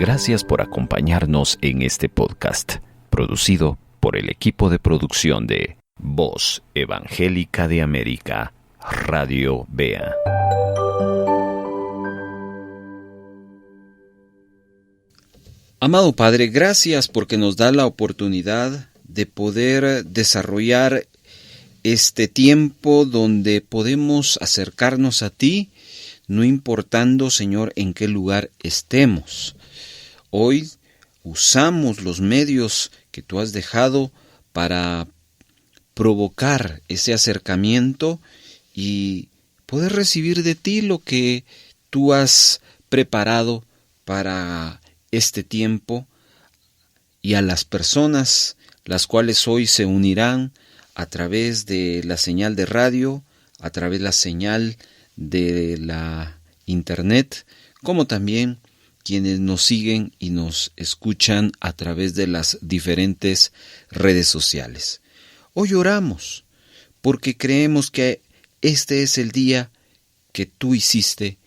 Gracias por acompañarnos en este podcast, producido por el equipo de producción de Voz Evangélica de América, Radio Bea. Amado Padre, gracias porque nos da la oportunidad de poder desarrollar este tiempo donde podemos acercarnos a ti, no importando, Señor, en qué lugar estemos. Hoy usamos los medios que tú has dejado para provocar ese acercamiento y poder recibir de ti lo que tú has preparado para este tiempo, y a las personas las cuales hoy se unirán a través de la señal de radio, a través de la señal de la internet, como también quienes nos siguen y nos escuchan a través de las diferentes redes sociales. Hoy oramos porque creemos que este es el día que tú hiciste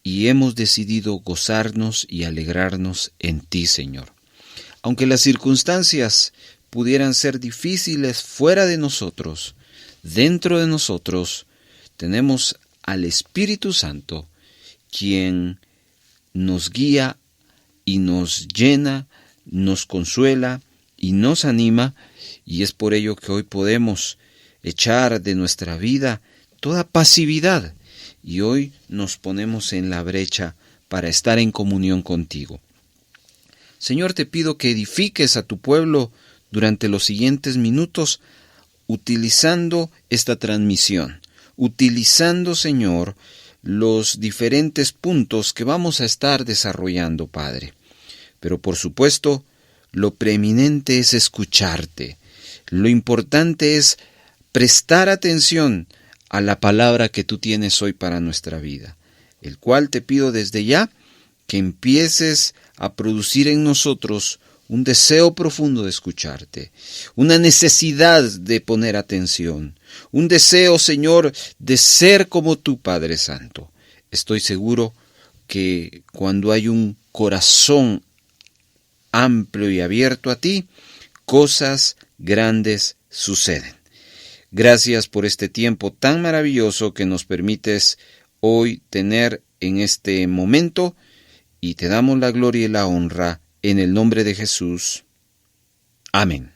y hemos decidido gozarnos y alegrarnos en ti, Señor. Aunque las circunstancias pudieran ser difíciles fuera de nosotros, dentro de nosotros tenemos al Espíritu Santo, quien nos guía y nos llena, nos consuela y nos anima, y es por ello que hoy podemos echar de nuestra vida toda pasividad, y hoy nos ponemos en la brecha para estar en comunión contigo. Señor, te pido que edifiques a tu pueblo durante los siguientes minutos, utilizando esta transmisión, utilizando, Señor, los diferentes puntos que vamos a estar desarrollando, Padre. Pero por supuesto, lo preeminente es escucharte. Lo importante es prestar atención a la palabra que tú tienes hoy para nuestra vida, el cual te pido desde ya que empieces a producir en nosotros un deseo profundo de escucharte, una necesidad de poner atención, un deseo, Señor, de ser como tú, Padre Santo. Estoy seguro que cuando hay un corazón amplio y abierto a ti, cosas grandes suceden. Gracias por este tiempo tan maravilloso que nos permites hoy tener en este momento, y te damos la gloria y la honra en el nombre de Jesús. Amén.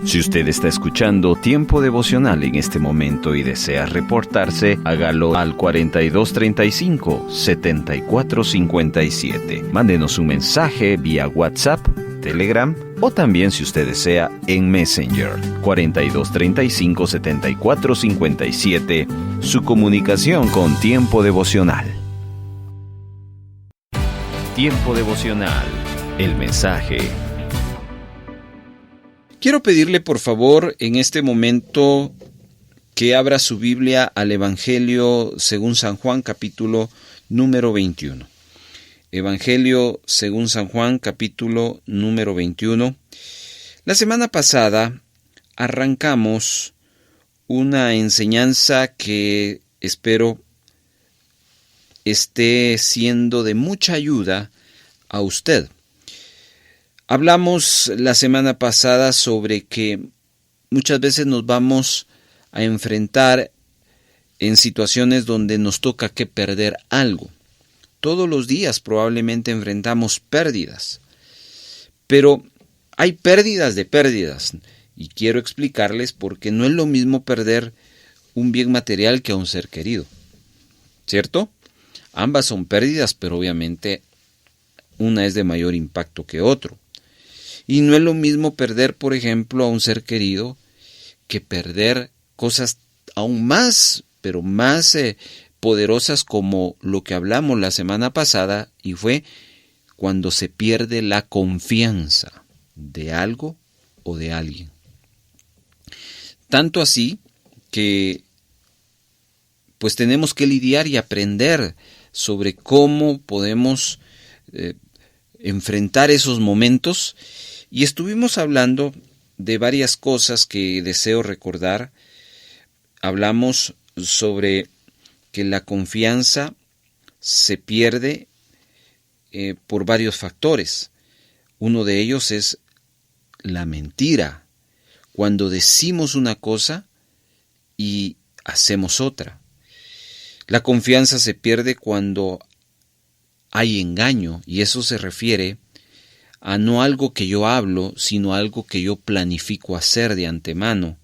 Si usted está escuchando Tiempo Devocional en este momento y desea reportarse, hágalo al 4235-7457. Mándenos un mensaje vía WhatsApp, Telegram o también, si usted desea, en Messenger. 4235-7457. Su comunicación con Tiempo Devocional. Tiempo Devocional. El mensaje. Quiero pedirle por favor en este momento que abra su Biblia al Evangelio según San Juan, capítulo número 21. Evangelio según San Juan, capítulo número 21. La semana pasada arrancamos una enseñanza que espero esté siendo de mucha ayuda a usted. Hablamos la semana pasada sobre que muchas veces nos vamos a enfrentar en situaciones donde nos toca que perder algo. Todos los días probablemente enfrentamos pérdidas, pero hay pérdidas de pérdidas, y quiero explicarles por qué no es lo mismo perder un bien material que a un ser querido, ¿cierto? Ambas son pérdidas, pero obviamente una es de mayor impacto que otro. Y no es lo mismo perder, por ejemplo, a un ser querido que perder cosas aún más, pero más poderosas, como lo que hablamos la semana pasada, y fue cuando se pierde la confianza de algo o de alguien. Tanto así que pues tenemos que lidiar y aprender sobre cómo podemos enfrentar esos momentos, y estuvimos hablando de varias cosas que deseo recordar. Hablamos sobre que la confianza se pierde por varios factores. Uno de ellos es la mentira, cuando decimos una cosa y hacemos otra. La confianza se pierde cuando hay engaño, y eso se refiere a no algo que yo hablo, sino algo que yo planifico hacer de antemano,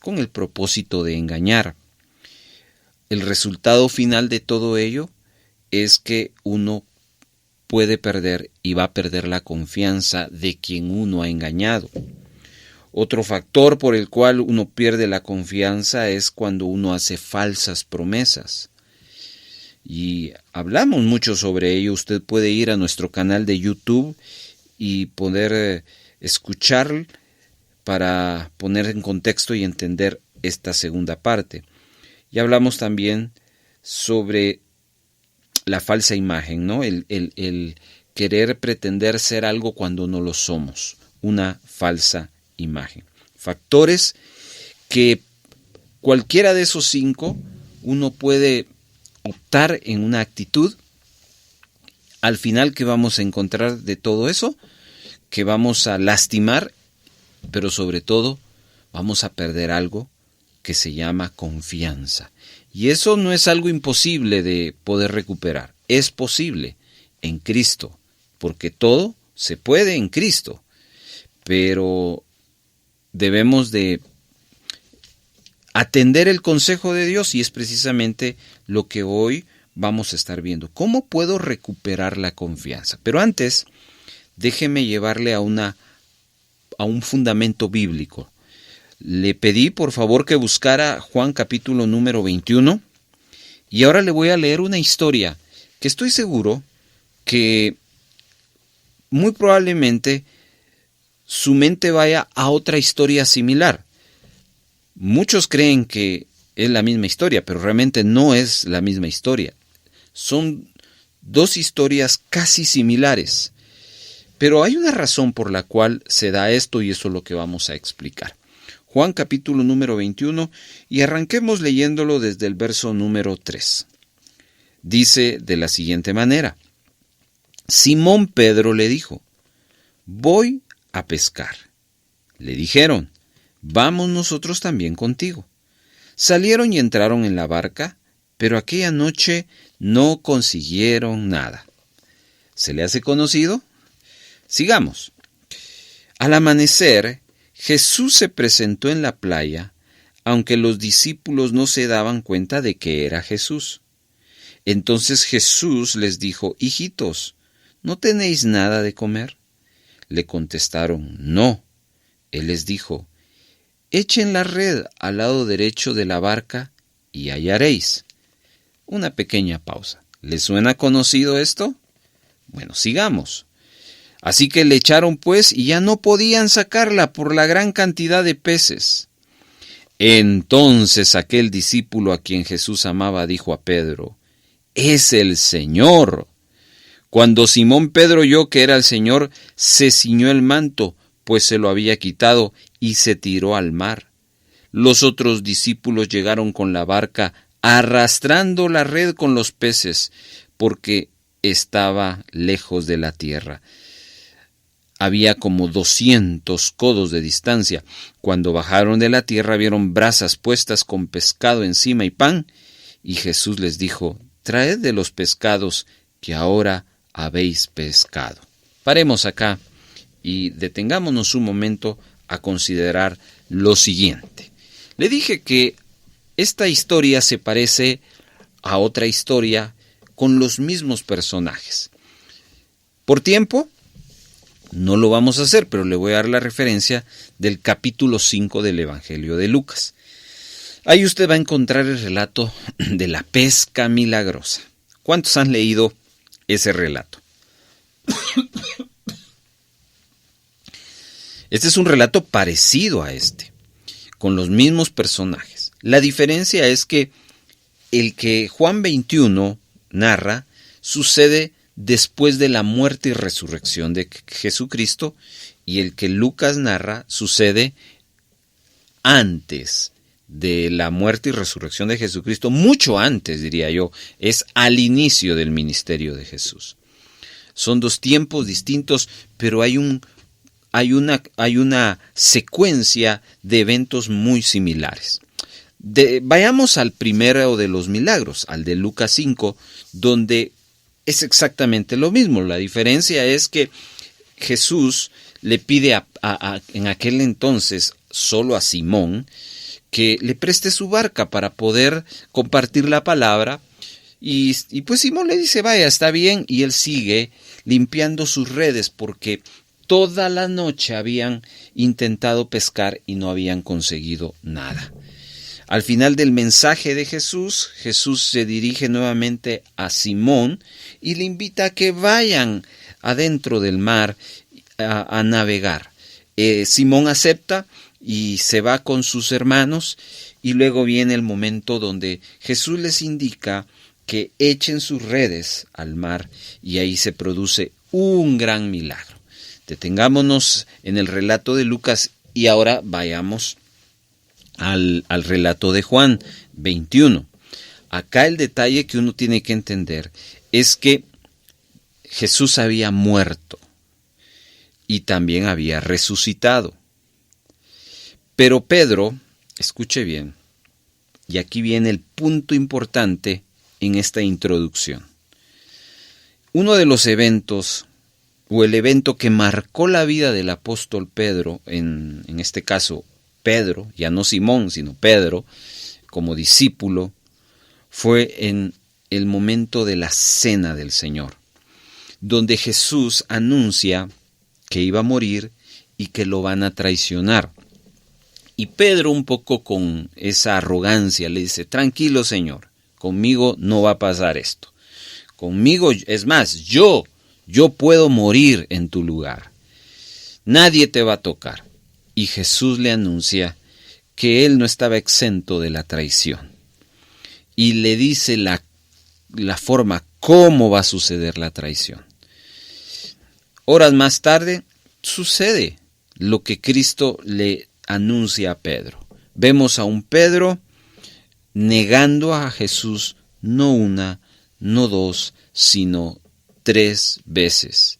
con el propósito de engañar. El resultado final de todo ello es que uno puede perder y va a perder la confianza de quien uno ha engañado. Otro factor por el cual uno pierde la confianza es cuando uno hace falsas promesas. Y hablamos mucho sobre ello. Usted puede ir a nuestro canal de YouTube y poder escuchar para poner en contexto y entender esta segunda parte. Y hablamos también sobre la falsa imagen, ¿no? El querer pretender ser algo cuando no lo somos, una falsa imagen. Factores que cualquiera de esos 5 uno puede optar en una actitud. Al final, ¿qué vamos a encontrar de todo eso? Que vamos a lastimar, pero sobre todo vamos a perder algo que se llama confianza. Y eso no es algo imposible de poder recuperar. Es posible en Cristo, porque todo se puede en Cristo. Pero debemos de atender el consejo de Dios, y es precisamente lo que hoy vamos a estar viendo. ¿Cómo puedo recuperar la confianza? Pero antes, déjeme llevarle a un fundamento bíblico. Le pedí por favor que buscara Juan capítulo número 21, y ahora le voy a leer una historia que estoy seguro que muy probablemente su mente vaya a otra historia similar. Muchos creen que es la misma historia, pero realmente no es la misma historia. Son 2 historias casi similares, pero hay una razón por la cual se da esto, y eso es lo que vamos a explicar. Juan capítulo número 21, y arranquemos leyéndolo desde el verso número 3. Dice de la siguiente manera: Simón Pedro le dijo: voy a pescar. Le dijeron: vamos nosotros también contigo. Salieron y entraron en la barca, pero aquella noche no consiguieron nada. ¿Se le hace conocido? Sigamos. Al amanecer, Jesús se presentó en la playa, aunque los discípulos no se daban cuenta de que era Jesús. Entonces Jesús les dijo: hijitos, ¿no tenéis nada de comer? Le contestaron: no. Él les dijo: echen la red al lado derecho de la barca y hallaréis. Una pequeña pausa. ¿Les suena conocido esto? Bueno, sigamos. Así que le echaron pues, y ya no podían sacarla por la gran cantidad de peces. Entonces aquel discípulo a quien Jesús amaba dijo a Pedro: ¡es el Señor! Cuando Simón Pedro oyó que era el Señor, se ciñó el manto, pues se lo había quitado, y se tiró al mar. Los otros discípulos llegaron con la barca, arrastrando la red con los peces, porque estaba lejos de la tierra. Había como 200 codos de distancia. Cuando bajaron de la tierra vieron brasas puestas con pescado encima y pan, y Jesús les dijo: traed de los pescados que ahora habéis pescado. Paremos acá y detengámonos un momento a considerar lo siguiente. Le dije que esta historia se parece a otra historia con los mismos personajes. Por tiempo no lo vamos a hacer, pero le voy a dar la referencia del capítulo 5 del Evangelio de Lucas. Ahí usted va a encontrar el relato de la pesca milagrosa. ¿Cuántos han leído ese relato? Este es un relato parecido a este, con los mismos personajes. La diferencia es que el que Juan 21 narra sucede después de la muerte y resurrección de Jesucristo, y el que Lucas narra sucede antes de la muerte y resurrección de Jesucristo, mucho antes, diría yo, es al inicio del ministerio de Jesús. Son dos tiempos distintos, pero hay una secuencia de eventos muy similares. Vayamos al primero de los milagros, al de Lucas 5, donde es exactamente lo mismo. La diferencia es que Jesús le pide en aquel entonces solo a Simón que le preste su barca para poder compartir la palabra. Y pues Simón le dice, vaya, está bien, y él sigue limpiando sus redes porque toda la noche habían intentado pescar y no habían conseguido nada. Al final del mensaje de Jesús, Jesús se dirige nuevamente a Simón y le invita a que vayan adentro del mar a navegar. Simón acepta y se va con sus hermanos, y luego viene el momento donde Jesús les indica que echen sus redes al mar, y ahí se produce un gran milagro. Detengámonos en el relato de Lucas y ahora vayamos al relato de Juan 21. Acá el detalle que uno tiene que entender es que Jesús había muerto y también había resucitado. Pero Pedro, escuche bien, y aquí viene el punto importante en esta introducción. Uno de los eventos, o el evento que marcó la vida del apóstol Pedro, en este caso Pedro, ya no Simón, sino Pedro, como discípulo, fue en el momento de la cena del Señor, donde Jesús anuncia que iba a morir y que lo van a traicionar. Y Pedro, un poco con esa arrogancia, le dice, tranquilo Señor, conmigo no va a pasar esto. Conmigo, es más, yo puedo morir en tu lugar. Nadie te va a tocar. Y Jesús le anuncia que él no estaba exento de la traición. Y le dice la forma cómo va a suceder la traición. Horas más tarde sucede lo que Cristo le anuncia a Pedro. Vemos a un Pedro negando a Jesús no una, no dos, sino 3 veces.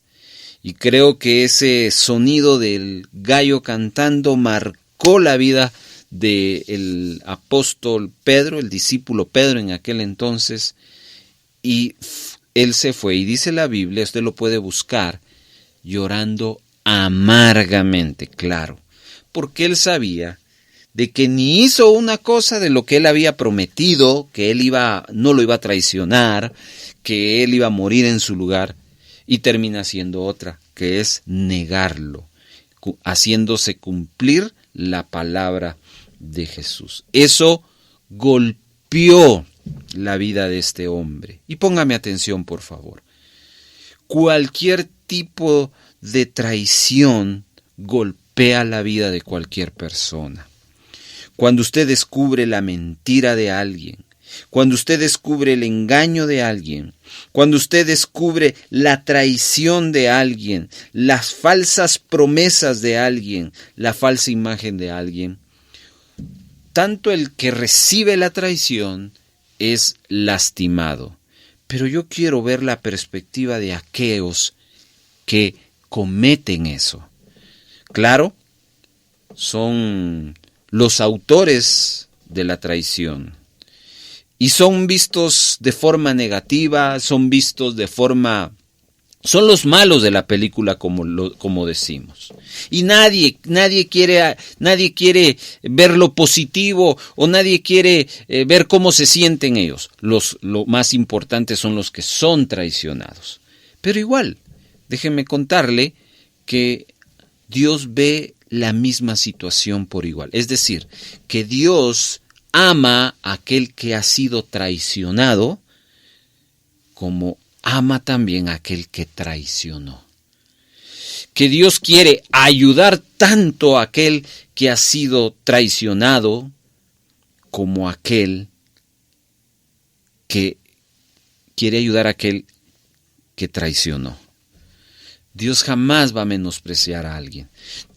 Y creo que ese sonido del gallo cantando marcó la vida del apóstol Pedro, el discípulo Pedro en aquel entonces, y él se fue. Y dice la Biblia, usted lo puede buscar, llorando amargamente, claro, porque él sabía de que ni hizo una cosa de lo que él había prometido, que él no lo iba a traicionar, que él iba a morir en su lugar, y termina haciendo otra, que es negarlo, haciéndose cumplir la palabra de Jesús. Eso golpeó la vida de este hombre. Y póngame atención, por favor. Cualquier tipo de traición golpea la vida de cualquier persona. Cuando usted descubre la mentira de alguien, cuando usted descubre el engaño de alguien, cuando usted descubre la traición de alguien, las falsas promesas de alguien, la falsa imagen de alguien, tanto el que recibe la traición es lastimado. Pero yo quiero ver la perspectiva de aquellos que cometen eso. Claro, son los autores de la traición. Y son vistos de forma negativa, son los malos de la película, como decimos. Y nadie quiere ver lo positivo, o nadie quiere ver cómo se sienten ellos. Lo más importante son los que son traicionados. Pero igual, déjeme contarle que Dios ve la misma situación por igual. Es decir, que Dios ama a aquel que ha sido traicionado, como ama también a aquel que traicionó. Que Dios quiere ayudar tanto a aquel que ha sido traicionado, como a aquel que quiere ayudar a aquel que traicionó. Dios jamás va a menospreciar a alguien.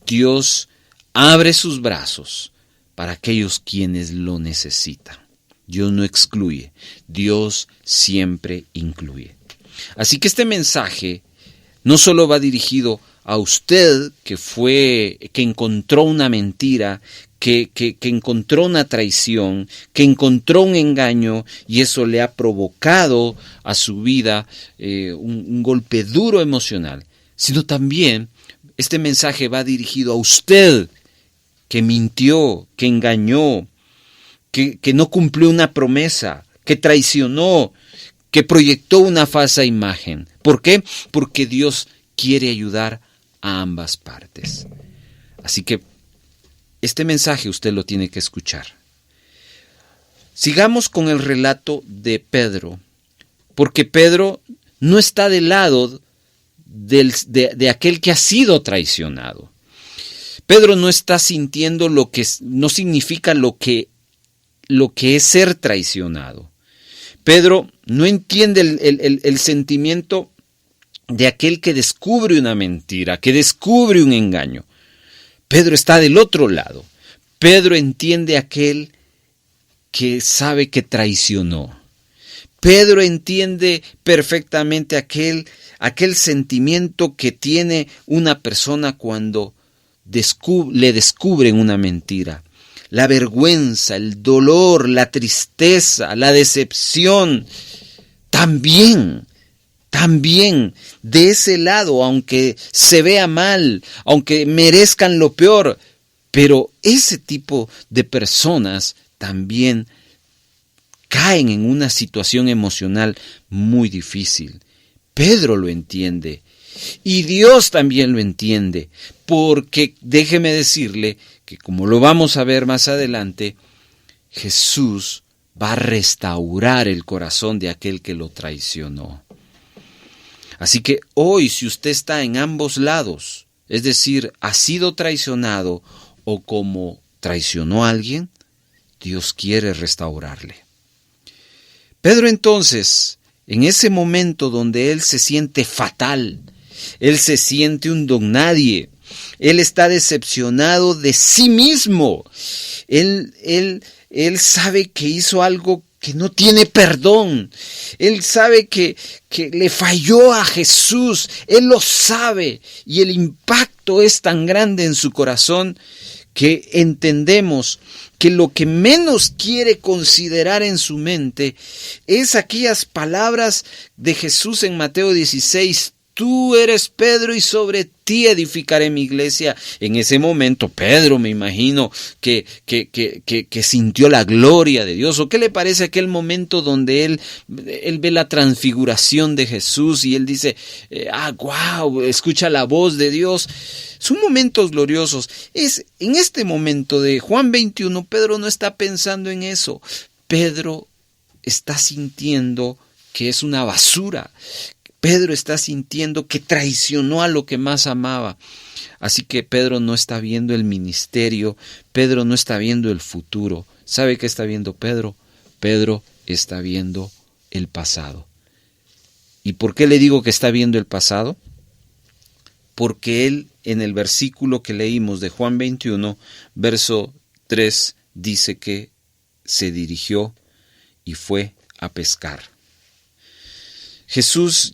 Dios abre sus brazos para aquellos quienes lo necesitan. Dios no excluye, Dios siempre incluye. Así que este mensaje no solo va dirigido a usted que encontró una mentira, que encontró una traición, que encontró un engaño y eso le ha provocado a su vida un golpe duro emocional, sino también este mensaje va dirigido a usted que mintió, que engañó, que no cumplió una promesa, que traicionó, que proyectó una falsa imagen. ¿Por qué? Porque Dios quiere ayudar a ambas partes. Así que este mensaje usted lo tiene que escuchar. Sigamos con el relato de Pedro, porque Pedro no está del lado de aquel que ha sido traicionado. Pedro no está sintiendo no significa lo que es ser traicionado. Pedro no entiende el sentimiento de aquel que descubre una mentira, que descubre un engaño. Pedro está del otro lado. Pedro entiende aquel que sabe que traicionó. Pedro entiende perfectamente aquel sentimiento que tiene una persona cuando le descubren una mentira. La vergüenza, el dolor, la tristeza, la decepción. También de ese lado, aunque se vea mal, aunque merezcan lo peor, pero ese tipo de personas también caen en una situación emocional muy difícil. Pedro lo entiende y Dios también lo entiende, porque déjeme decirle que, como lo vamos a ver más adelante, Jesús va a restaurar el corazón de aquel que lo traicionó. Así que hoy, si usted está en ambos lados, es decir, ha sido traicionado o como traicionó a alguien, Dios quiere restaurarle. Pedro entonces, en ese momento donde él se siente fatal, él se siente un don nadie, él está decepcionado de sí mismo, él sabe que hizo algo que no tiene perdón, él sabe que le falló a Jesús, él lo sabe y el impacto es tan grande en su corazón que entendemos que lo que menos quiere considerar en su mente es aquellas palabras de Jesús en Mateo 16, tú eres Pedro y sobre ti edificaré mi iglesia. En ese momento Pedro, me imagino, que sintió la gloria de Dios. ¿O qué le parece aquel momento donde él ve la transfiguración de Jesús y él dice, wow, escucha la voz de Dios? Son momentos gloriosos. En este momento de Juan 21, Pedro no está pensando en eso. Pedro está sintiendo que es una basura. Pedro está sintiendo que traicionó a lo que más amaba. Así que Pedro no está viendo el ministerio, Pedro no está viendo el futuro. ¿Sabe qué está viendo Pedro? Pedro está viendo el pasado. ¿Y por qué le digo que está viendo el pasado? Porque él, en el versículo que leímos de Juan 21, verso 3, dice que se dirigió y fue a pescar. Jesús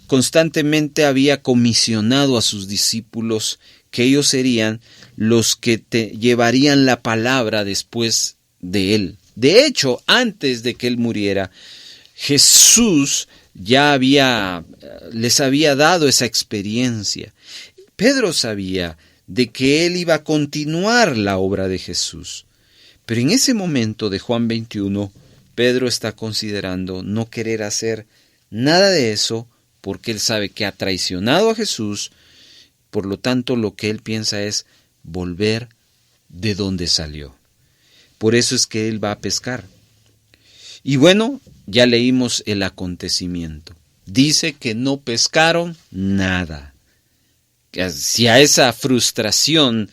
constantemente había comisionado a sus discípulos que ellos serían los que llevarían la palabra después de él. De hecho, antes de que él muriera, Jesús ya les había dado esa experiencia. Pedro sabía de que él iba a continuar la obra de Jesús. Pero en ese momento de Juan 21, Pedro está considerando no querer hacer nada de eso, porque él sabe que ha traicionado a Jesús, por lo tanto lo que él piensa es volver de donde salió. Por eso es que él va a pescar. Y bueno, ya leímos el acontecimiento. Dice que no pescaron nada. Si a esa frustración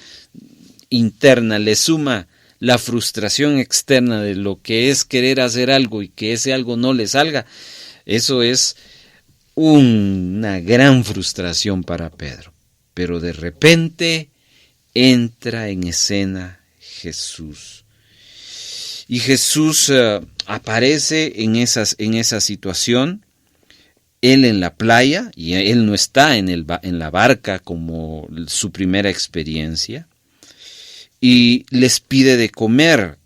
interna le suma la frustración externa de lo que es querer hacer algo y que ese algo no le salga, eso es una gran frustración para Pedro. Pero de repente entra en escena Jesús. Y Jesús aparece en esa situación. él en la playa, y él no está en la barca como su primera experiencia, y les pide de comer.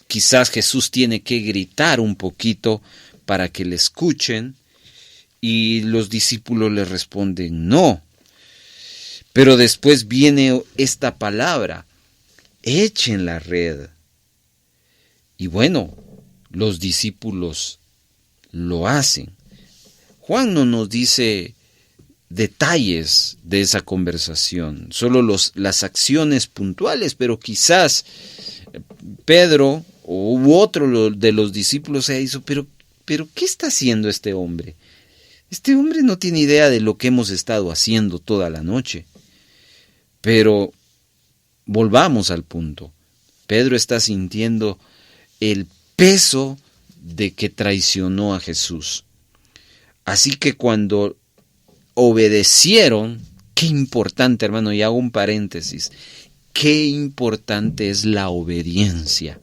Quizás Jesús tiene que gritar un poquito para que le escuchen, y los discípulos le responden no. Pero después viene esta palabra: echen la red. Y bueno, los discípulos lo hacen. Juan no nos dice detalles de esa conversación, solo las acciones puntuales, pero quizás Pedro u otro de los discípulos se hizo, pero ¿qué está haciendo este hombre? Este hombre no tiene idea de lo que hemos estado haciendo toda la noche. Pero volvamos al punto. Pedro está sintiendo el peso de que traicionó a Jesús. Así que cuando obedecieron, qué importante, hermano, y hago un paréntesis, qué importante es la obediencia.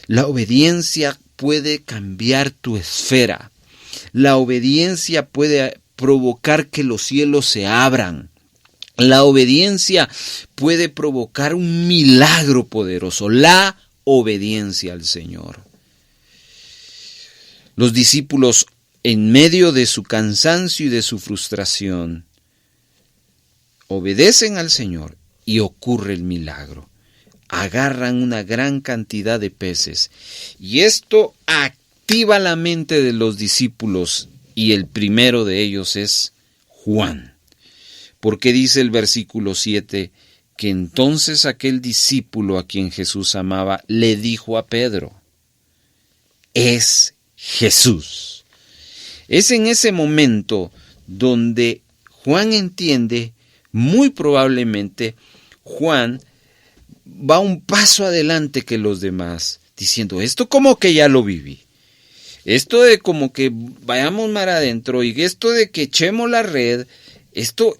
La obediencia puede cambiar tu esfera. La obediencia puede provocar que los cielos se abran. La obediencia puede provocar un milagro poderoso. La obediencia al Señor. Los discípulos, en medio de su cansancio y de su frustración, obedecen al Señor y ocurre el milagro. Agarran una gran cantidad de peces y esto activa la mente de los discípulos, y el primero de ellos es Juan. Porque dice el versículo 7 que entonces aquel discípulo a quien Jesús amaba le dijo a Pedro: es Jesús. Es en ese momento donde Juan entiende, muy probablemente Juan va un paso adelante que los demás, diciendo: esto como que ya lo viví. Esto de como que vayamos mar adentro, y esto de que echemos la red, esto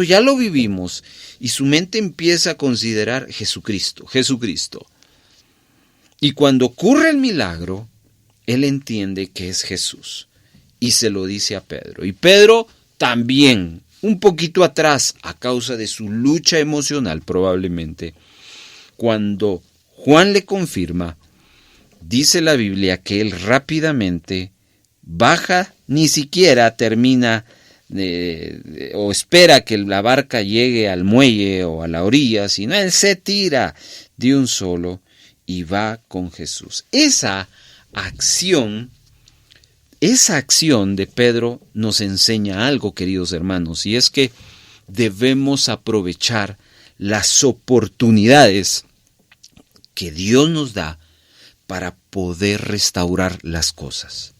ya lo vivimos. Y su mente empieza a considerar Jesucristo. Y cuando ocurre el milagro, él entiende que es Jesús y se lo dice a Pedro. Y Pedro también, un poquito atrás, a causa de su lucha emocional probablemente, cuando Juan le confirma, dice la Biblia que él rápidamente baja, ni siquiera termina o espera que la barca llegue al muelle o a la orilla, sino él se tira de un solo y va con Jesús. Esa acción de Pedro nos enseña algo, queridos hermanos, y es que debemos aprovechar las oportunidades que Dios nos da para poder restaurar las cosas.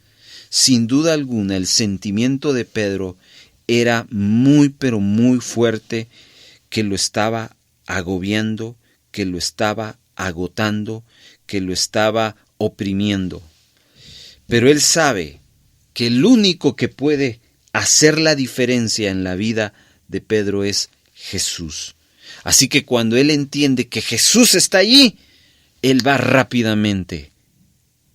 Sin duda alguna, el sentimiento de Pedro era muy, pero muy fuerte, que lo estaba agobiando, que lo estaba agotando, que lo estaba oprimiendo. Pero él sabe que el único que puede hacer la diferencia en la vida de Pedro es Jesús. Así que cuando él entiende que Jesús está allí, él va rápidamente,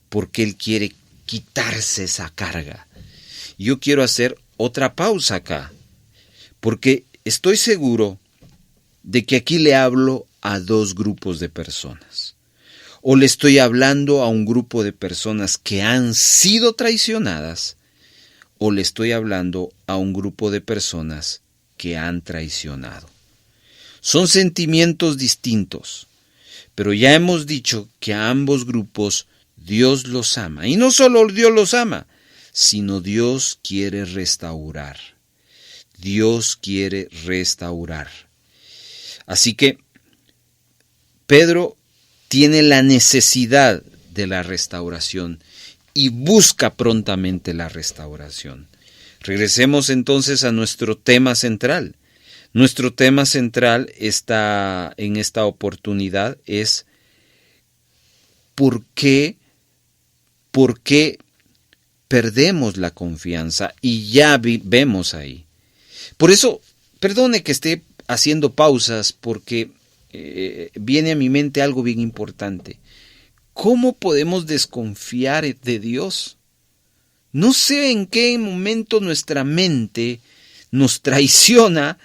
porque él quiere quitarse esa carga. Yo quiero hacer otra pausa acá, porque estoy seguro de que aquí le hablo a dos grupos de personas. O le estoy hablando a un grupo de personas que han sido traicionadas, o le estoy hablando a un grupo de personas que han traicionado. Son sentimientos distintos, pero ya hemos dicho que a ambos grupos Dios los ama. Y no solo Dios los ama, sino Dios quiere restaurar. Dios quiere restaurar. Así que Pedro tiene la necesidad de la restauración y busca prontamente la restauración. Regresemos entonces a nuestro tema central. Nuestro tema central está en esta oportunidad es ¿por qué perdemos la confianza? Y ya vemos ahí. Por eso, perdone que esté haciendo pausas, porque viene a mi mente algo bien importante. ¿Cómo podemos desconfiar de Dios? No sé en qué momento nuestra mente nos traiciona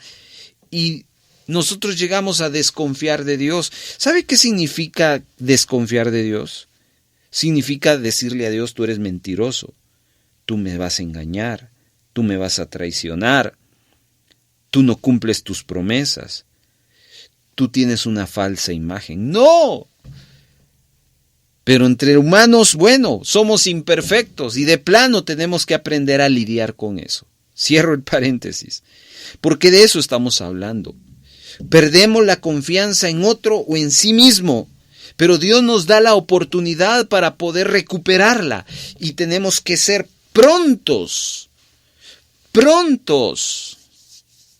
y nosotros llegamos a desconfiar de Dios. ¿Sabe qué significa desconfiar de Dios? Significa decirle a Dios: tú eres mentiroso, tú me vas a engañar, tú me vas a traicionar, tú no cumples tus promesas, tú tienes una falsa imagen. ¡No! Pero entre humanos, bueno, somos imperfectos y de plano tenemos que aprender a lidiar con eso. Cierro el paréntesis, porque de eso estamos hablando. Perdemos la confianza en otro o en sí mismo, pero Dios nos da la oportunidad para poder recuperarla y tenemos que ser prontos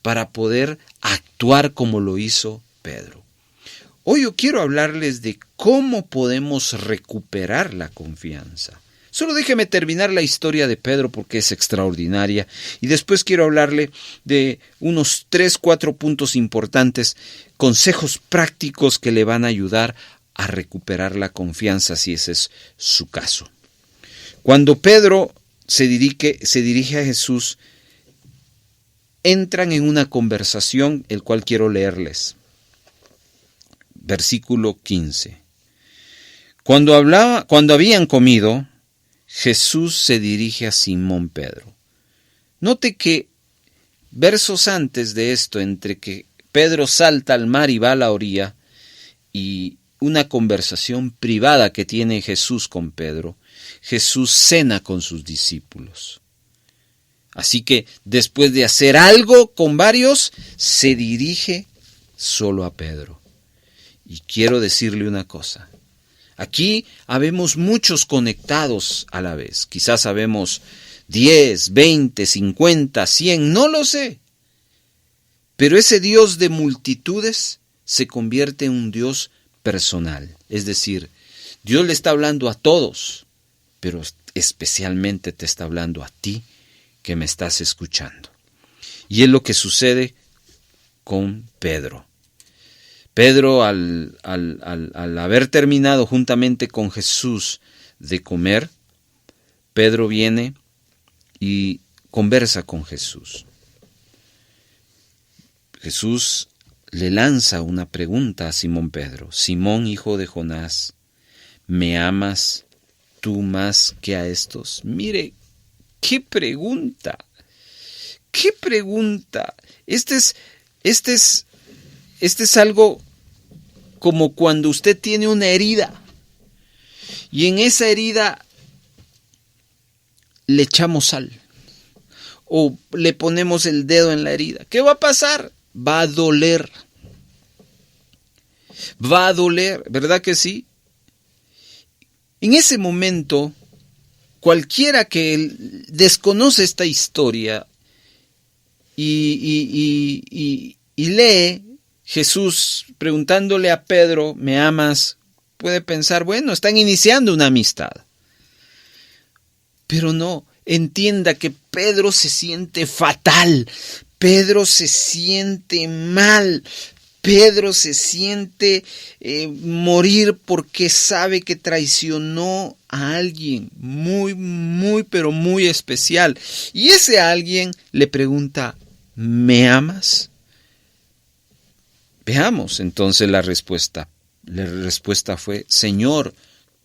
para poder actuar como lo hizo Pedro. Hoy yo quiero hablarles de cómo podemos recuperar la confianza. Solo déjeme terminar la historia de Pedro porque es extraordinaria y después quiero hablarle de unos 3-4 puntos importantes, consejos prácticos que le van a ayudar a recuperar la confianza si ese es su caso. Cuando Pedro se dirige a Jesús, entran en una conversación, el cual quiero leerles. Versículo 15. Cuando habían comido, Jesús se dirige a Simón Pedro. Note que versos antes de esto, entre que Pedro salta al mar y va a la orilla, y una conversación privada que tiene Jesús con Pedro, Jesús cena con sus discípulos. Así que después de hacer algo con varios, se dirige solo a Pedro. Y quiero decirle una cosa. Aquí habemos muchos conectados a la vez. Quizás habemos 10, 20, 50, 100, no lo sé. Pero ese Dios de multitudes se convierte en un Dios personal. Es decir, Dios le está hablando a todos, pero especialmente te está hablando a ti que me estás escuchando. Y es lo que sucede con Pedro. Pedro, al haber terminado juntamente con Jesús de comer, Pedro viene y conversa con Jesús. Jesús le lanza una pregunta a Simón Pedro. Simón, hijo de Jonás, ¿me amas tú más que a estos? Mire, ¡qué pregunta! ¡Qué pregunta! Este es algo como cuando usted tiene una herida y en esa herida le echamos sal o le ponemos el dedo en la herida. ¿Qué va a pasar? Va a doler. Va a doler, ¿verdad que sí? En ese momento, cualquiera que desconoce esta historia y lee Jesús preguntándole a Pedro, ¿me amas?, puede pensar, bueno, están iniciando una amistad. Pero no, entienda que Pedro se siente fatal, Pedro se siente mal, Pedro se siente morir porque sabe que traicionó a alguien muy, pero muy especial. Y ese alguien le pregunta, ¿me amas? Veamos entonces la respuesta. La respuesta fue, Señor,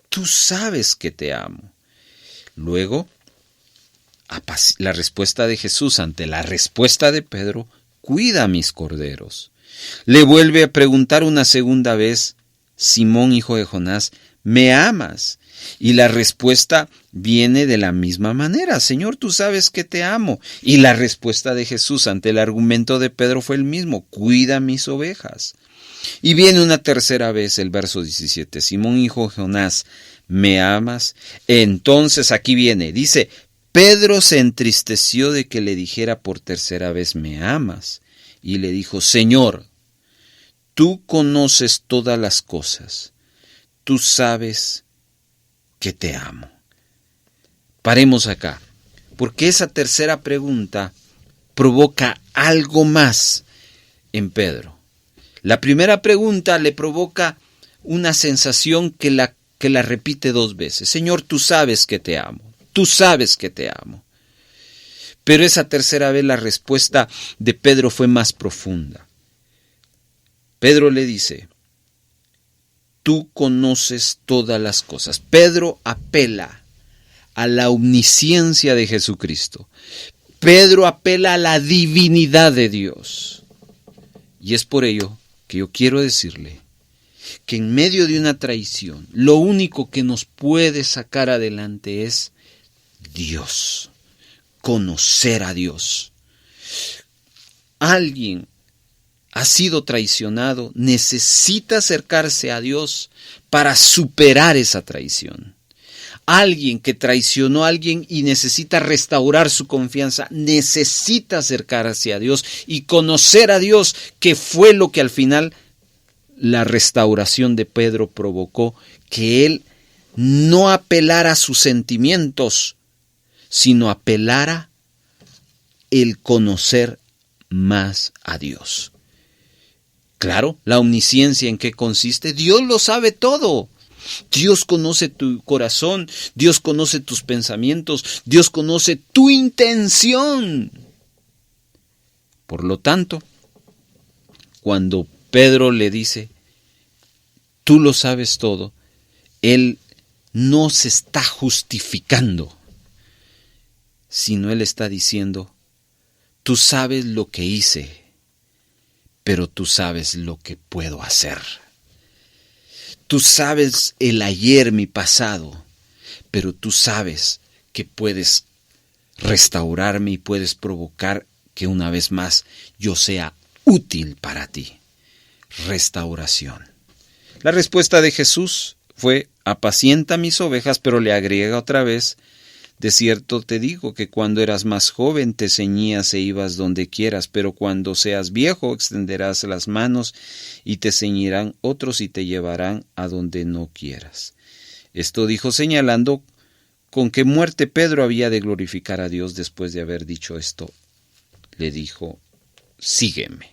tú sabes que te amo. Luego, la respuesta de Jesús ante la respuesta de Pedro, cuida a mis corderos. Le vuelve a preguntar una segunda vez, Simón, hijo de Jonás, ¿me amas? Y la respuesta viene de la misma manera, Señor, tú sabes que te amo. Y la respuesta de Jesús ante el argumento de Pedro fue el mismo, cuida mis ovejas. Y viene una tercera vez el verso 17, Simón, hijo de Jonás, ¿me amas? Entonces aquí viene, dice, Pedro se entristeció de que le dijera por tercera vez, ¿me amas? Y le dijo, Señor, tú conoces todas las cosas, tú sabes que te amo. Paremos acá, porque esa tercera pregunta provoca algo más en Pedro. La primera pregunta le provoca una sensación que la repite dos veces. Señor, tú sabes que te amo. tú sabes que te amo. Pero esa tercera vez la respuesta de Pedro fue más profunda. Pedro le dice, tú conoces todas las cosas. Pedro apela a la omnisciencia de Jesucristo. Pedro apela a la divinidad de Dios. Y es por ello que yo quiero decirle que en medio de una traición, lo único que nos puede sacar adelante es Dios, conocer a Dios. Alguien ha sido traicionado, necesita acercarse a Dios para superar esa traición. Alguien que traicionó a alguien y necesita restaurar su confianza, necesita acercarse a Dios y conocer a Dios, que fue lo que al final la restauración de Pedro provocó, que él no apelara a sus sentimientos, sino apelara el conocer más a Dios. Claro, la omnisciencia, ¿en qué consiste? Dios lo sabe todo. Dios conoce tu corazón, Dios conoce tus pensamientos, Dios conoce tu intención. Por lo tanto, cuando Pedro le dice, tú lo sabes todo, él no se está justificando, sino él está diciendo, tú sabes lo que hice, pero tú sabes lo que puedo hacer. Tú sabes el ayer, mi pasado, pero tú sabes que puedes restaurarme y puedes provocar que una vez más yo sea útil para ti. Restauración. La respuesta de Jesús fue, apacienta mis ovejas, pero le agrega otra vez, de cierto te digo que cuando eras más joven te ceñías e ibas donde quieras, pero cuando seas viejo extenderás las manos y te ceñirán otros y te llevarán a donde no quieras. Esto dijo señalando con qué muerte Pedro había de glorificar a Dios. Después de haber dicho esto, le dijo, sígueme.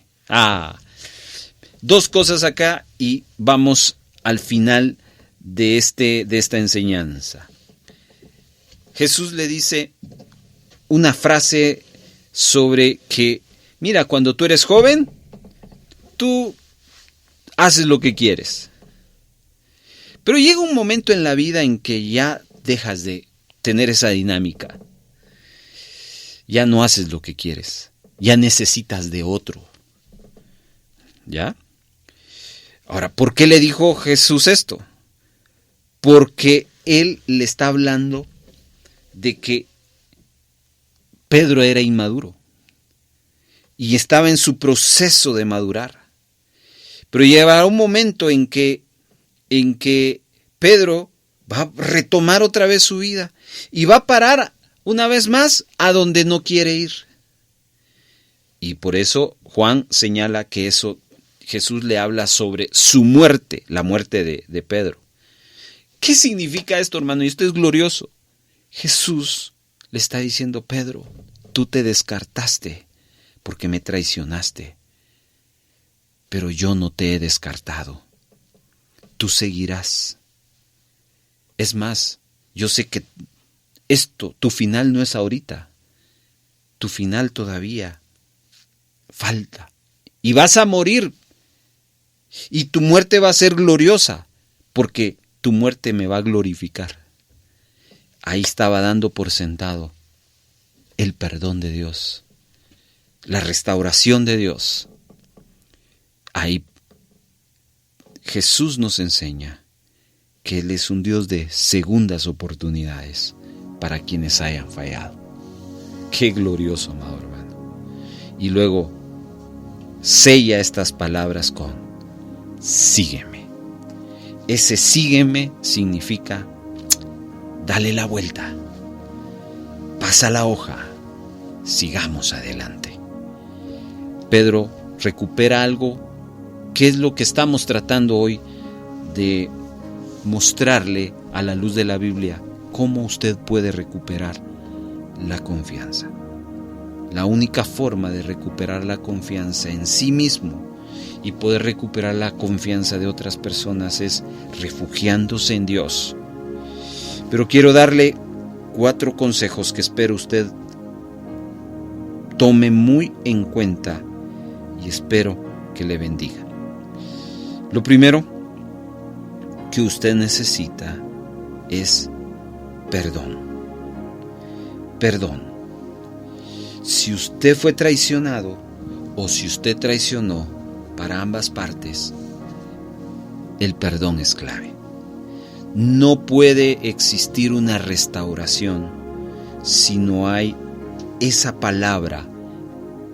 Dos cosas acá y vamos al final de esta enseñanza. Jesús le dice una frase sobre que, mira, cuando tú eres joven, tú haces lo que quieres. Pero llega un momento en la vida en que ya dejas de tener esa dinámica. Ya no haces lo que quieres. Ya necesitas de otro. ¿Ya? Ahora, ¿por qué le dijo Jesús esto? Porque él le está hablando de que Pedro era inmaduro y estaba en su proceso de madurar. Pero llegará un momento en que Pedro va a retomar otra vez su vida y va a parar una vez más a donde no quiere ir. Y por eso Juan señala que eso Jesús le habla sobre su muerte, la muerte de Pedro. ¿Qué significa esto, hermano? Y esto es glorioso. Jesús le está diciendo, Pedro, tú te descartaste porque me traicionaste, pero yo no te he descartado. Tú seguirás. Es más, yo sé que tu final no es ahorita. Tu final todavía falta. Y vas a morir. Y tu muerte va a ser gloriosa, porque tu muerte me va a glorificar. Ahí estaba dando por sentado el perdón de Dios, la restauración de Dios. Ahí Jesús nos enseña que Él es un Dios de segundas oportunidades para quienes hayan fallado. Qué glorioso, amado hermano. Y luego sella estas palabras con sígueme. Ese sígueme significa dale la vuelta, pasa la hoja, sigamos adelante. Pedro recupera algo que es lo que estamos tratando hoy de mostrarle a la luz de la Biblia, cómo usted puede recuperar la confianza. La única forma de recuperar la confianza en sí mismo y poder recuperar la confianza de otras personas es refugiándose en Dios. Pero quiero darle 4 consejos que espero usted tome muy en cuenta y espero que le bendiga. Lo primero que usted necesita es perdón. Perdón. Si usted fue traicionado o si usted traicionó, para ambas partes, el perdón es clave. No puede existir una restauración si no hay esa palabra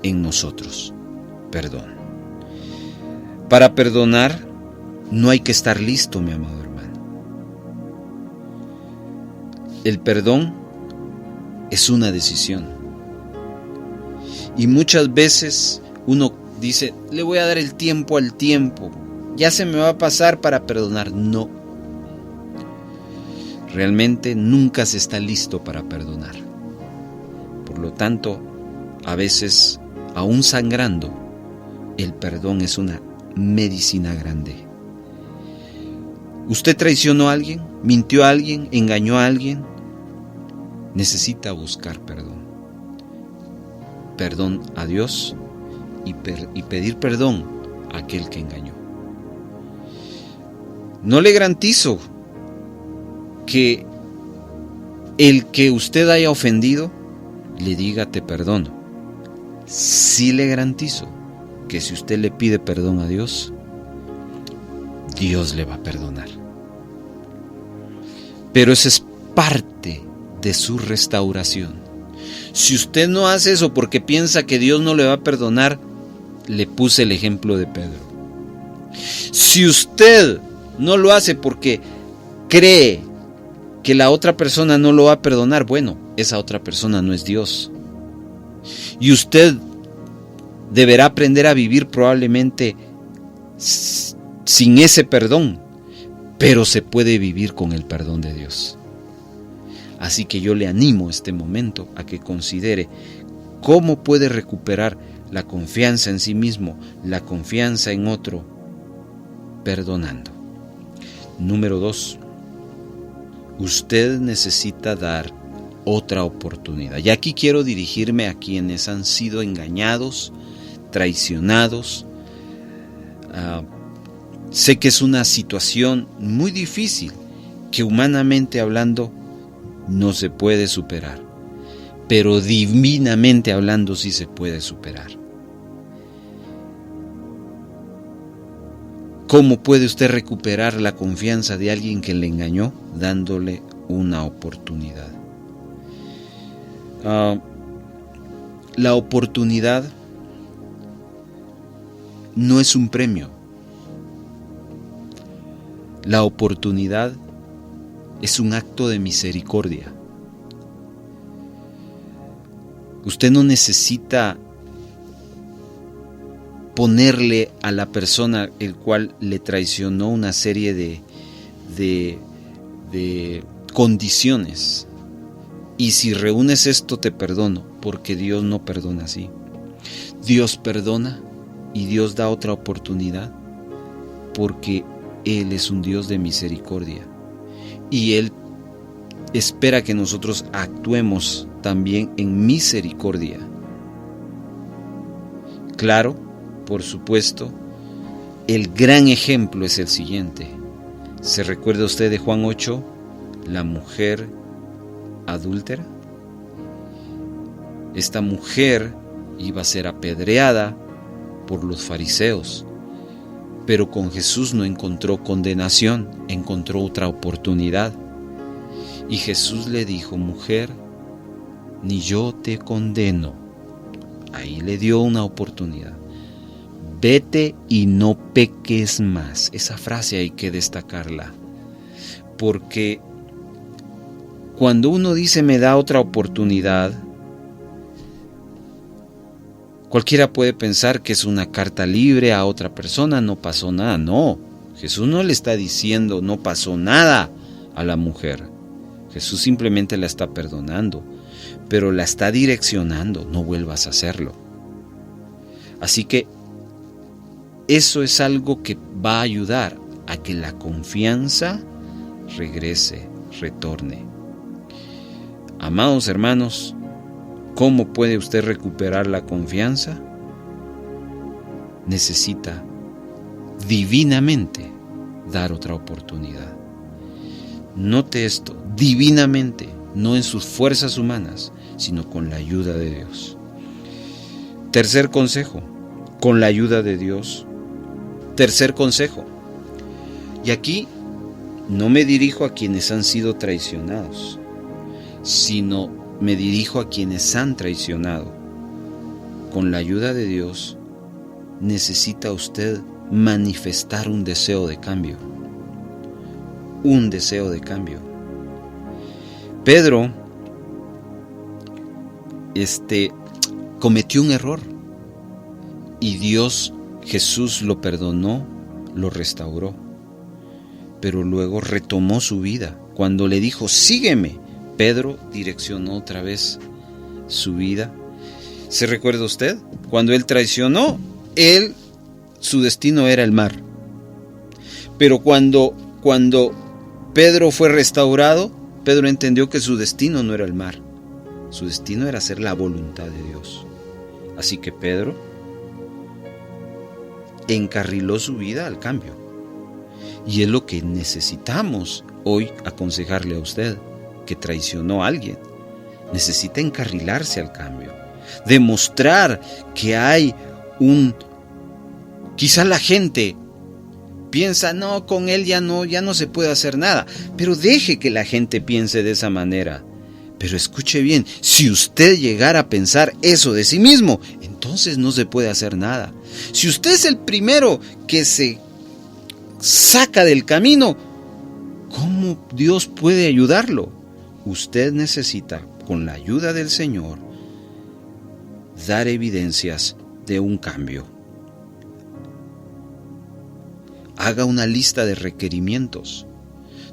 en nosotros, perdón. Para perdonar no hay que estar listo, mi amado hermano. El perdón es una decisión. Y muchas veces uno dice, le voy a dar el tiempo al tiempo, ya se me va a pasar para perdonar. No. Realmente nunca se está listo para perdonar. Por lo tanto, a veces, aún sangrando, el perdón es una medicina grande. ¿Usted traicionó a alguien? ¿Mintió a alguien? ¿Engañó a alguien? Necesita buscar perdón. Perdón a Dios y pedir perdón a aquel que engañó. No le garantizo que el que usted haya ofendido le diga te perdono. Sí le garantizo que si usted le pide perdón a Dios, Dios le va a perdonar. Pero eso es parte de su restauración. Si usted no hace eso porque piensa que Dios no le va a perdonar, le puse el ejemplo de Pedro. Si usted no lo hace porque cree que la otra persona no lo va a perdonar, bueno, esa otra persona no es Dios. Y usted deberá aprender a vivir probablemente sin ese perdón, pero se puede vivir con el perdón de Dios. Así que yo le animo este momento a que considere cómo puede recuperar la confianza en sí mismo, la confianza en otro, perdonando. Número 2, usted necesita dar otra oportunidad. Y aquí quiero dirigirme a quienes han sido engañados, traicionados. Sé que es una situación muy difícil, que humanamente hablando no se puede superar, pero divinamente hablando sí se puede superar. ¿Cómo puede usted recuperar la confianza de alguien que le engañó? Dándole una oportunidad. La oportunidad no es un premio. La oportunidad es un acto de misericordia. Usted no necesita ponerle a la persona el cual le traicionó una serie de condiciones. Y si reúnes esto te perdono, porque Dios no perdona así. Dios perdona y Dios da otra oportunidad, porque Él es un Dios de misericordia. Y Él espera que nosotros actuemos también en misericordia. Claro, por supuesto, el gran ejemplo es el siguiente. ¿Se recuerda usted de Juan 8, la mujer adúltera? Esta mujer iba a ser apedreada por los fariseos, pero con Jesús no encontró condenación, encontró otra oportunidad. Y Jesús le dijo: mujer, ni yo te condeno. Ahí le dio una oportunidad. Vete y no peques más. Esa frase hay que destacarla, porque cuando uno dice me da otra oportunidad, cualquiera puede pensar que es una carta libre a otra persona, no pasó nada. No, Jesús no le está diciendo no pasó nada a la mujer. Jesús simplemente la está perdonando, pero la está direccionando: no vuelvas a hacerlo. Así que eso es algo que va a ayudar a que la confianza regrese, retorne. Amados hermanos, ¿cómo puede usted recuperar la confianza? Necesita divinamente dar otra oportunidad. Note esto, divinamente, no en sus fuerzas humanas, sino con la ayuda de Dios. Tercer consejo, con la ayuda de Dios. Tercer consejo, y aquí no me dirijo a quienes han sido traicionados, sino me dirijo a quienes han traicionado. Con la ayuda de Dios, necesita usted manifestar un deseo de cambio. Un deseo de cambio. Pedro cometió un error y Dios, Jesús, lo perdonó, lo restauró, pero luego retomó su vida. Cuando le dijo, sígueme, Pedro direccionó otra vez su vida. ¿Se recuerda usted? Cuando él traicionó, su destino era el mar. Pero cuando Pedro fue restaurado, Pedro entendió que su destino no era el mar. Su destino era hacer la voluntad de Dios. Así que Pedro encarriló su vida al cambio. Y es lo que necesitamos hoy aconsejarle a usted, que traicionó a alguien. Necesita encarrilarse al cambio. Demostrar que hay quizá la gente piensa, no, con él ya no se puede hacer nada. Pero deje que la gente piense de esa manera. Pero escuche bien, si usted llegara a pensar eso de sí mismo, entonces no se puede hacer nada. Si usted es el primero que se saca del camino, ¿cómo Dios puede ayudarlo? Usted necesita, con la ayuda del Señor, dar evidencias de un cambio. Haga una lista de requerimientos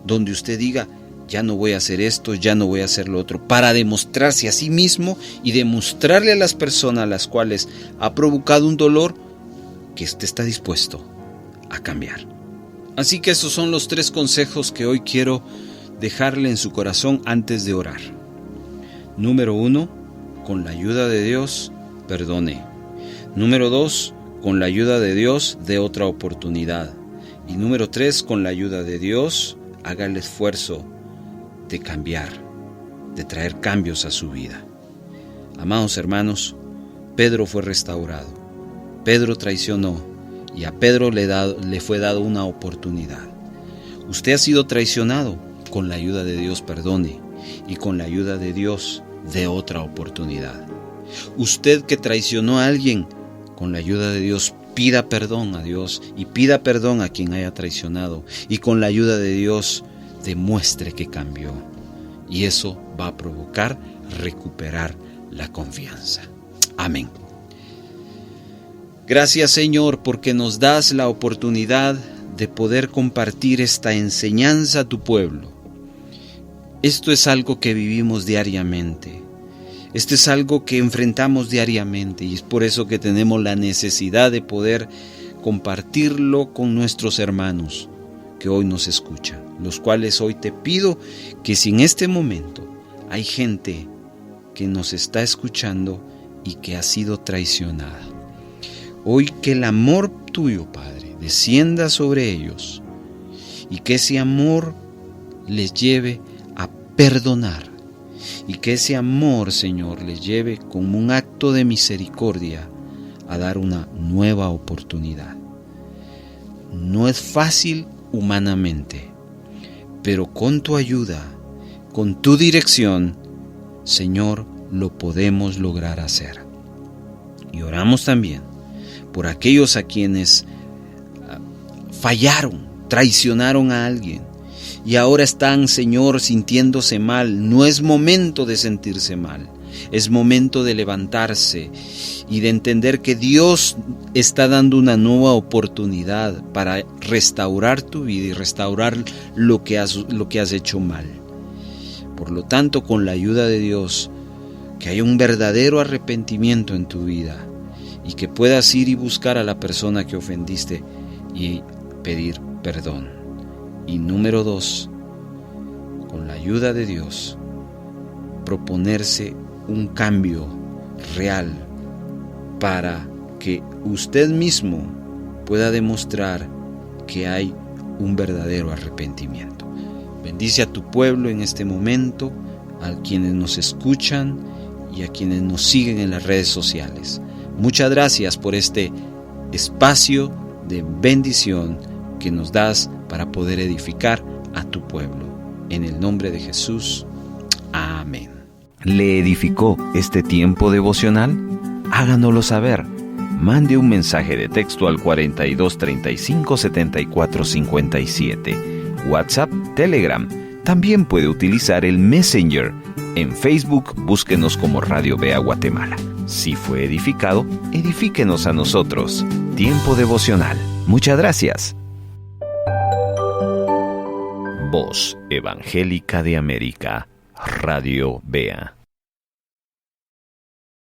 donde usted diga, ya no voy a hacer esto, ya no voy a hacer lo otro, para demostrarse a sí mismo y demostrarle a las personas a las cuales ha provocado un dolor que usted está dispuesto a cambiar. Así que esos son los 3 consejos que hoy quiero dejarle en su corazón antes de orar. Número 1, con la ayuda de Dios, perdone. Número 2, con la ayuda de Dios, dé otra oportunidad. Y número 3, con la ayuda de Dios, haga el esfuerzo de cambiar, de traer cambios a su vida. Amados hermanos, Pedro fue restaurado, Pedro traicionó y a Pedro le fue dado una oportunidad. Usted ha sido traicionado, con la ayuda de Dios perdone y con la ayuda de Dios dé otra oportunidad. Usted que traicionó a alguien, con la ayuda de Dios pida perdón a Dios y pida perdón a quien haya traicionado y con la ayuda de Dios demuestre que cambió, y eso va a provocar recuperar la confianza. Amén. Gracias, Señor, porque nos das la oportunidad de poder compartir esta enseñanza a tu pueblo. Esto es algo que vivimos diariamente. Esto es algo que enfrentamos diariamente y es por eso que tenemos la necesidad de poder compartirlo con nuestros hermanos que hoy nos escuchan, los cuales hoy te pido que si en este momento hay gente que nos está escuchando y que ha sido traicionada, hoy que el amor tuyo, Padre, descienda sobre ellos y que ese amor les lleve a perdonar y que ese amor, Señor, les lleve como un acto de misericordia a dar una nueva oportunidad. No es fácil humanamente, pero con tu ayuda, con tu dirección, Señor, lo podemos lograr hacer. Y oramos también por aquellos a quienes fallaron, traicionaron a alguien y ahora están, Señor, sintiéndose mal. No es momento de sentirse mal, es momento de levantarse y de entender que Dios está dando una nueva oportunidad para restaurar tu vida y restaurar lo que has hecho mal. Por lo tanto, con la ayuda de Dios, que haya un verdadero arrepentimiento en tu vida y que puedas ir y buscar a la persona que ofendiste y pedir perdón. Y número 2, con la ayuda de Dios, proponerse un cambio real para que usted mismo pueda demostrar que hay un verdadero arrepentimiento. Bendice a tu pueblo en este momento, a quienes nos escuchan y a quienes nos siguen en las redes sociales. Muchas gracias por este espacio de bendición que nos das para poder edificar a tu pueblo. En el nombre de Jesús. Amén. ¿Le edificó este tiempo devocional? Háganoslo saber. Mande un mensaje de texto al 42 35 74 57. WhatsApp, Telegram. También puede utilizar el Messenger. En Facebook, búsquenos como Radio Bea Guatemala. Si fue edificado, edifíquenos a nosotros. Tiempo devocional. Muchas gracias. Voz Evangélica de América, Radio Bea.